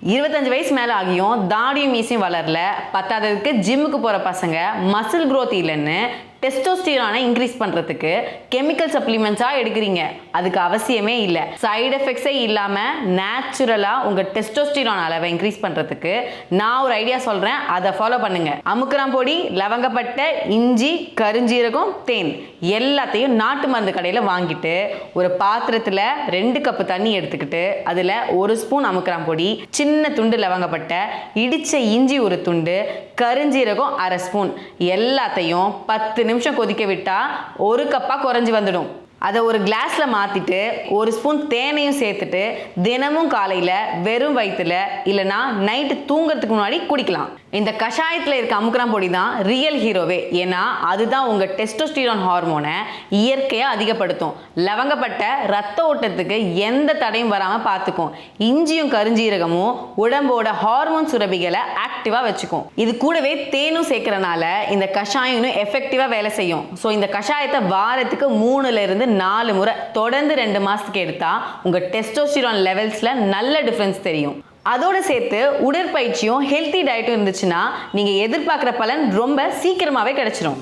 25 வயசு மேலே ஆகியும் தாடியும் மீசையும் வளரல, பத்தாததுக்கு ஜிம்முக்கு போகிற பசங்க மசில் growth இல்லைன்னு டெஸ்டோஸ்டிரானை இன்க்ரீஸ் பண்ணுறதுக்கு கெமிக்கல் சப்ளிமெண்ட்ஸாக எடுக்கிறீங்க. அதுக்கு அவசியமே இல்லை. சைடு எஃபெக்ட்ஸே இல்லாமல் நேச்சுரலாக உங்கள் டெஸ்டோஸ்டிரான் அளவை இன்க்ரீஸ் பண்ணுறதுக்கு நான் ஒரு ஐடியா சொல்கிறேன், அதை ஃபாலோ பண்ணுங்கள். அமுக்குரான் பொடி, லவங்கப்பட்டை, இஞ்சி, கருஞ்சீரகம், தேன் எல்லாத்தையும் நாட்டு மருந்து கடையில் வாங்கிட்டு ஒரு பாத்திரத்தில் 2 கப்பு தண்ணி எடுத்துக்கிட்டு அதில் 1 ஸ்பூன் அமுக்குரான் பொடி, சின்ன துண்டு லவங்கப்பட்டை, இடித்த இஞ்சி 1 துண்டு, கருஞ்சீரகம் 1/2 ஸ்பூன் எல்லாத்தையும் 10 நிமிஷம் கொதிக்க விட்டா 1 கப்பா குறைஞ்சி வந்துடும். அதை ஒரு கிளாஸ்ல மாத்திட்டு 1 ஸ்பூன் தேனையும் சேர்த்துட்டு தினமும் காலையில வெறும் வயிற்றுல இல்லைனா நைட்டு தூங்குறதுக்கு முன்னாடி குடிக்கலாம். இந்த கஷாயத்தில் இருக்க அமுக்குரான் பொடி தான் ரியல் ஹீரோவே. ஏன்னா அதுதான் உங்க டெஸ்டோஸ்டிரான் ஹார்மோனை இயற்கையாக அதிகப்படுத்தும். லவங்கப்பட்ட ரத்த ஓட்டத்துக்கு எந்த தடையும் வராமல் பார்த்துக்கும். இஞ்சியும் கருஞ்சீரகமும் உடம்போட ஹார்மோன் சுரபிகளை ஆக்டிவாக வச்சுக்கும். இது கூடவே தேனும் சேர்க்கறனால இந்த கஷாயம் இன்னும் எஃபெக்டிவாக வேலை செய்யும். ஸோ இந்த கஷாயத்தை வாரத்துக்கு 3ல இருந்து 4 முறை தொடர்ந்து 2 மாசத்துக்கு எடுத்தா உங்க டெஸ்டோஸ்டிரான் லெவல்ஸ்ல நல்ல டிஃபரன்ஸ் தெரியும். அதோட சேர்த்து உடற்பயிற்சியும் ஹெல்த்தி டயட்டும் இருந்துச்சுன்னா நீங்க எதிர்பார்க்குற பலன் ரொம்ப சீக்கிரமாவே கிடைச்சிடும்.